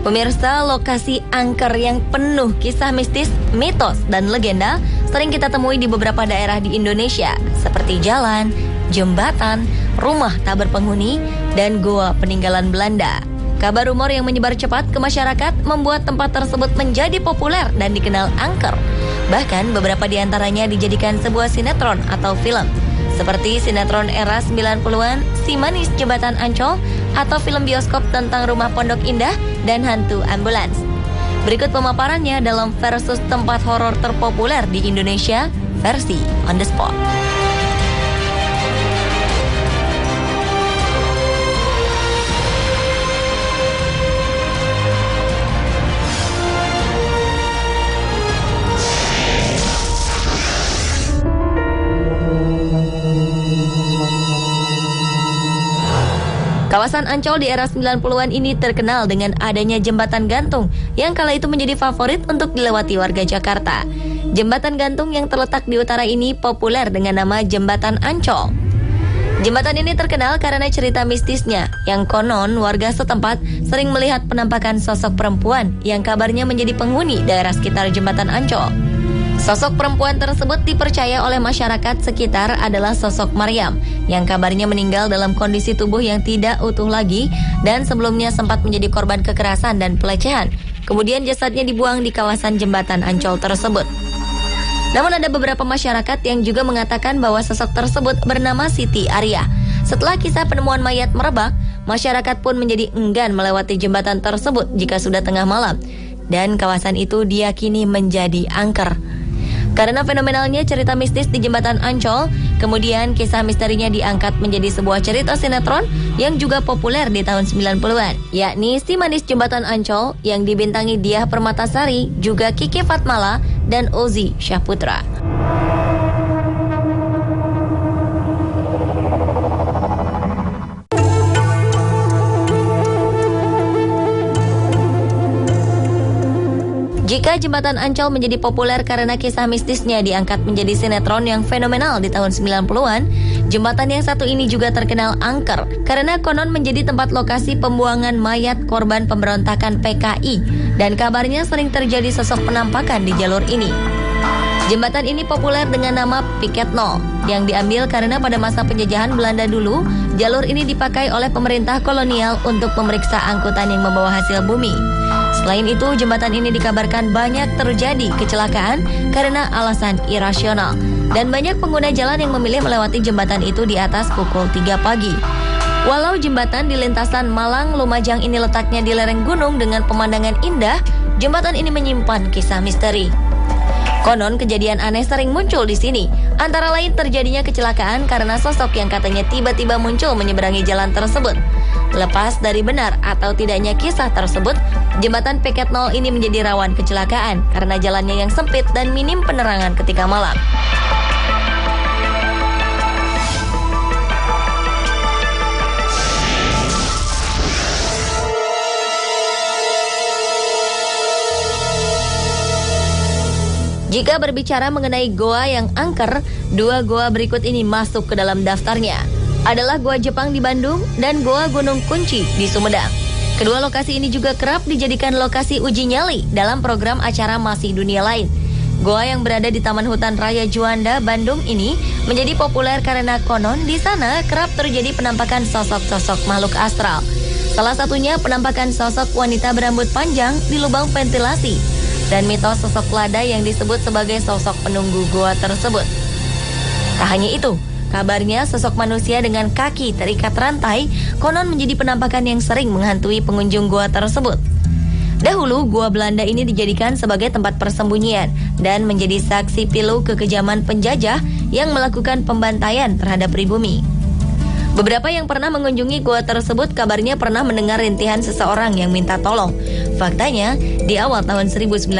Pemirsa, lokasi angker yang penuh kisah mistis, mitos, dan legenda sering kita temui di beberapa daerah di Indonesia, seperti jalan, jembatan, rumah tak berpenghuni, dan goa peninggalan Belanda. Kabar rumor yang menyebar cepat ke masyarakat membuat tempat tersebut menjadi populer dan dikenal angker. Bahkan beberapa di antaranya dijadikan sebuah sinetron atau film, seperti sinetron era 90-an, Si Manis Jembatan Ancol, atau film bioskop tentang rumah Pondok Indah dan hantu ambulans. Berikut pemaparannya dalam versus tempat horor terpopuler di Indonesia, versi On The Spot. Kawasan Ancol di era 90-an ini terkenal dengan adanya jembatan gantung yang kala itu menjadi favorit untuk dilewati warga Jakarta. Jembatan gantung yang terletak di utara ini populer dengan nama Jembatan Ancol. Jembatan ini terkenal karena cerita mistisnya, yang konon warga setempat sering melihat penampakan sosok perempuan yang kabarnya menjadi penghuni daerah sekitar Jembatan Ancol. Sosok perempuan tersebut dipercaya oleh masyarakat sekitar adalah sosok Maryam, yang kabarnya meninggal dalam kondisi tubuh yang tidak utuh lagi dan sebelumnya sempat menjadi korban kekerasan dan pelecehan. Kemudian jasadnya dibuang di kawasan Jembatan Ancol tersebut. Namun ada beberapa masyarakat yang juga mengatakan bahwa sosok tersebut bernama Siti Arya. Setelah kisah penemuan mayat merebak, masyarakat pun menjadi enggan melewati jembatan tersebut jika sudah tengah malam, dan kawasan itu diyakini menjadi angker. Karena fenomenalnya cerita mistis di Jembatan Ancol, kemudian kisah misterinya diangkat menjadi sebuah cerita sinetron yang juga populer di tahun 90-an, yakni Si Manis Jembatan Ancol yang dibintangi Diah Permatasari, juga Kiki Fatmala dan Ozi Syahputra. Jika Jembatan Ancol menjadi populer karena kisah mistisnya diangkat menjadi sinetron yang fenomenal di tahun 90-an, jembatan yang satu ini juga terkenal angker karena konon menjadi tempat lokasi pembuangan mayat korban pemberontakan PKI dan kabarnya sering terjadi sosok penampakan di jalur ini. Jembatan ini populer dengan nama Piket Nol yang diambil karena pada masa penjajahan Belanda dulu, jalur ini dipakai oleh pemerintah kolonial untuk memeriksa angkutan yang membawa hasil bumi. Selain itu, jembatan ini dikabarkan banyak terjadi kecelakaan karena alasan irasional dan banyak pengguna jalan yang memilih melewati jembatan itu di atas pukul 3 pagi. Walau jembatan di lintasan Malang-Lumajang ini letaknya di lereng gunung dengan pemandangan indah, jembatan ini menyimpan kisah misteri. Konon kejadian aneh sering muncul di sini, antara lain terjadinya kecelakaan karena sosok yang katanya tiba-tiba muncul menyeberangi jalan tersebut. Lepas dari benar atau tidaknya kisah tersebut, jembatan Piket Nol ini menjadi rawan kecelakaan karena jalannya yang sempit dan minim penerangan ketika malam. Jika berbicara mengenai goa yang angker, dua goa berikut ini masuk ke dalam daftarnya. Adalah Goa Jepang di Bandung dan Goa Gunung Kunci di Sumedang. Kedua lokasi ini juga kerap dijadikan lokasi uji nyali dalam program acara Masih Dunia Lain. Goa yang berada di Taman Hutan Raya Juanda, Bandung ini menjadi populer karena konon di sana kerap terjadi penampakan sosok-sosok makhluk astral. Salah satunya penampakan sosok wanita berambut panjang di lubang ventilasi dan mitos sosok lada yang disebut sebagai sosok penunggu goa tersebut. Tak hanya itu, kabarnya sosok manusia dengan kaki terikat rantai konon menjadi penampakan yang sering menghantui pengunjung goa tersebut. Dahulu, goa Belanda ini dijadikan sebagai tempat persembunyian dan menjadi saksi pilu kekejaman penjajah yang melakukan pembantaian terhadap pribumi. Beberapa yang pernah mengunjungi goa tersebut kabarnya pernah mendengar rintihan seseorang yang minta tolong. Faktanya, di awal tahun 1941,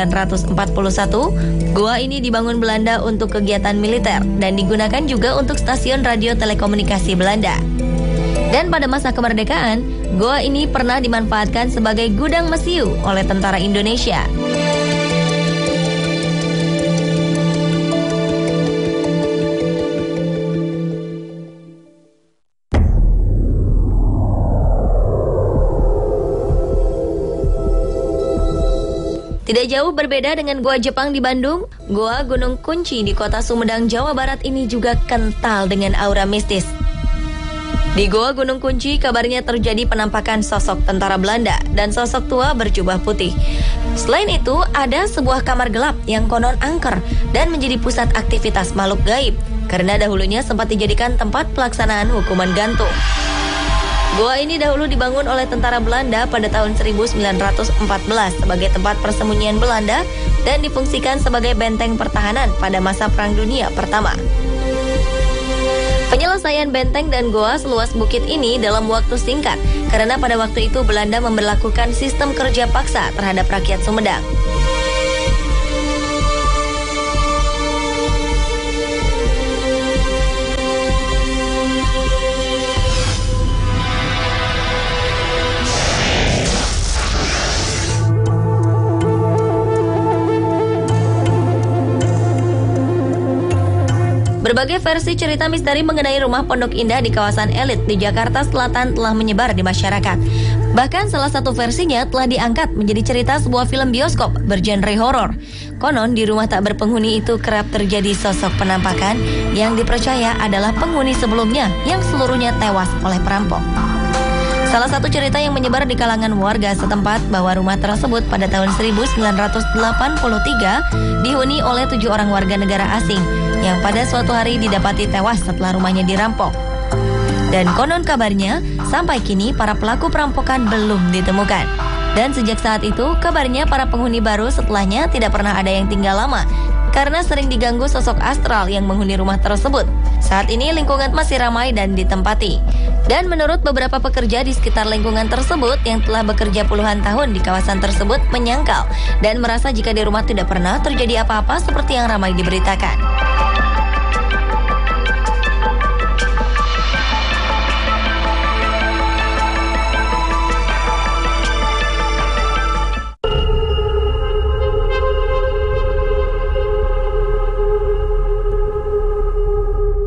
goa ini dibangun Belanda untuk kegiatan militer dan digunakan juga untuk stasiun radio telekomunikasi Belanda. Dan pada masa kemerdekaan, goa ini pernah dimanfaatkan sebagai gudang mesiu oleh tentara Indonesia. Tidak jauh berbeda dengan Goa Jepang di Bandung, Goa Gunung Kunci di kota Sumedang, Jawa Barat ini juga kental dengan aura mistis. Di Goa Gunung Kunci, kabarnya terjadi penampakan sosok tentara Belanda dan sosok tua berjubah putih. Selain itu, ada sebuah kamar gelap yang konon angker dan menjadi pusat aktivitas makhluk gaib, karena dahulunya sempat dijadikan tempat pelaksanaan hukuman gantung. Goa ini dahulu dibangun oleh tentara Belanda pada tahun 1914 sebagai tempat persembunyian Belanda dan difungsikan sebagai benteng pertahanan pada masa Perang Dunia Pertama. Penyelesaian benteng dan goa seluas bukit ini dalam waktu singkat karena pada waktu itu Belanda memberlakukan sistem kerja paksa terhadap rakyat Sumedang. Berbagai versi cerita misteri mengenai rumah Pondok Indah di kawasan elit di Jakarta Selatan telah menyebar di masyarakat. Bahkan salah satu versinya telah diangkat menjadi cerita sebuah film bioskop bergenre horor. Konon di rumah tak berpenghuni itu kerap terjadi sosok penampakan yang dipercaya adalah penghuni sebelumnya yang seluruhnya tewas oleh perampok. Salah satu cerita yang menyebar di kalangan warga setempat bahwa rumah tersebut pada tahun 1983 dihuni oleh 7 orang warga negara asing yang pada suatu hari didapati tewas setelah rumahnya dirampok. Dan konon kabarnya, sampai kini para pelaku perampokan belum ditemukan. Dan sejak saat itu, kabarnya para penghuni baru setelahnya tidak pernah ada yang tinggal lama karena sering diganggu sosok astral yang menghuni rumah tersebut. Saat ini lingkungan masih ramai dan ditempati. Dan menurut beberapa pekerja di sekitar lingkungan tersebut yang telah bekerja puluhan tahun di kawasan tersebut menyangkal dan merasa jika di rumah tidak pernah terjadi apa-apa seperti yang ramai diberitakan.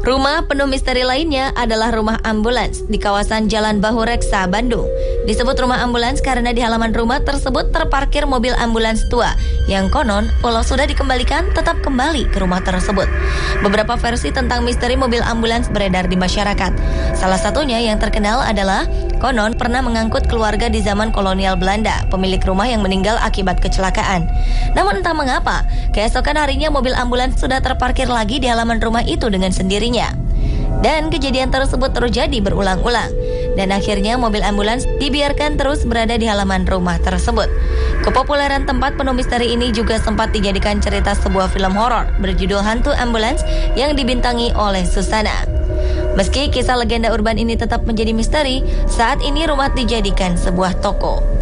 Rumah penuh misteri lainnya adalah rumah ambulans di kawasan Jalan Bahureksa, Bandung. Disebut rumah ambulans karena di halaman rumah tersebut terparkir mobil ambulans tua yang konon walau sudah dikembalikan tetap kembali ke rumah tersebut. Beberapa versi tentang misteri mobil ambulans beredar di masyarakat. Salah satunya yang terkenal adalah konon pernah mengangkut keluarga di zaman kolonial Belanda, pemilik rumah yang meninggal akibat kecelakaan. Namun entah mengapa, keesokan harinya mobil ambulans sudah terparkir lagi di halaman rumah itu dengan sendirinya. Dan kejadian tersebut terjadi berulang-ulang. Dan akhirnya mobil ambulans dibiarkan terus berada di halaman rumah tersebut. Kepopuleran tempat penuh misteri ini juga sempat dijadikan cerita sebuah film horor berjudul Hantu Ambulans yang dibintangi oleh Susana. Meski kisah legenda urban ini tetap menjadi misteri, saat ini rumah dijadikan sebuah toko.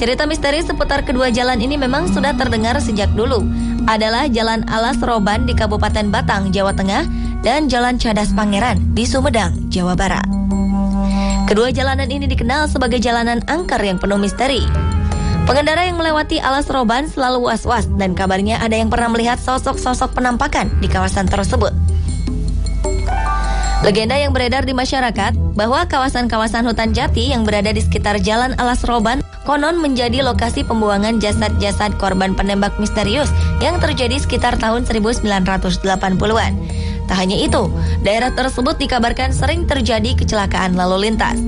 Cerita misteri seputar kedua jalan ini memang sudah terdengar sejak dulu. Adalah Jalan Alas Roban di Kabupaten Batang, Jawa Tengah, dan Jalan Cadas Pangeran di Sumedang, Jawa Barat. Kedua jalanan ini dikenal sebagai jalanan angker yang penuh misteri. Pengendara yang melewati Alas Roban selalu was-was dan kabarnya ada yang pernah melihat sosok-sosok penampakan di kawasan tersebut. Legenda yang beredar di masyarakat bahwa kawasan-kawasan hutan jati yang berada di sekitar Jalan Alas Roban konon menjadi lokasi pembuangan jasad-jasad korban penembak misterius yang terjadi sekitar tahun 1980-an. Tak hanya itu, daerah tersebut dikabarkan sering terjadi kecelakaan lalu lintas.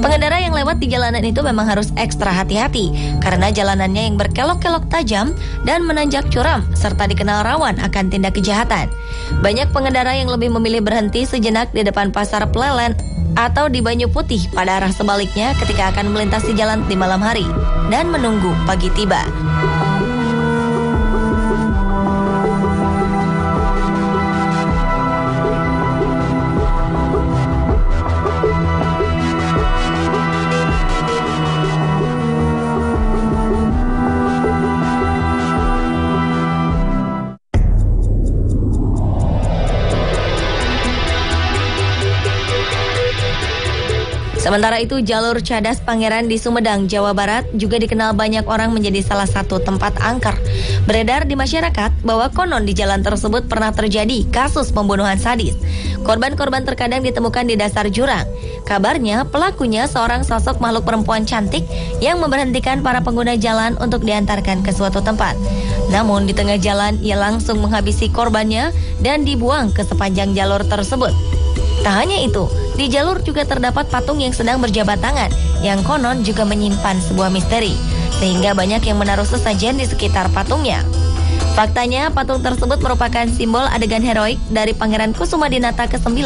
Pengendara yang lewat di jalanan itu memang harus ekstra hati-hati karena jalanannya yang berkelok-kelok tajam dan menanjak curam serta dikenal rawan akan tindak kejahatan. Banyak pengendara yang lebih memilih berhenti sejenak di depan pasar Plelen atau di Banyu Putih pada arah sebaliknya ketika akan melintasi jalan di malam hari dan menunggu pagi tiba. Sementara itu, jalur Cadas Pangeran di Sumedang, Jawa Barat juga dikenal banyak orang menjadi salah satu tempat angker. Beredar di masyarakat bahwa konon di jalan tersebut pernah terjadi kasus pembunuhan sadis. Korban-korban terkadang ditemukan di dasar jurang. Kabarnya pelakunya seorang sosok makhluk perempuan cantik yang memberhentikan para pengguna jalan untuk diantarkan ke suatu tempat. Namun di tengah jalan ia langsung menghabisi korbannya dan dibuang ke sepanjang jalur tersebut. Tak hanya itu, di jalur juga terdapat patung yang sedang berjabat tangan yang konon juga menyimpan sebuah misteri, sehingga banyak yang menaruh sesajen di sekitar patungnya. Faktanya, patung tersebut merupakan simbol adegan heroik dari Pangeran Kusumadinata ke-9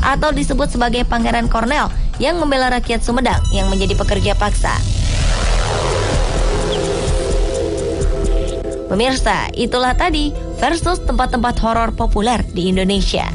atau disebut sebagai Pangeran Kornel yang membela rakyat Sumedang yang menjadi pekerja paksa. Pemirsa, itulah tadi versus tempat-tempat horor populer di Indonesia.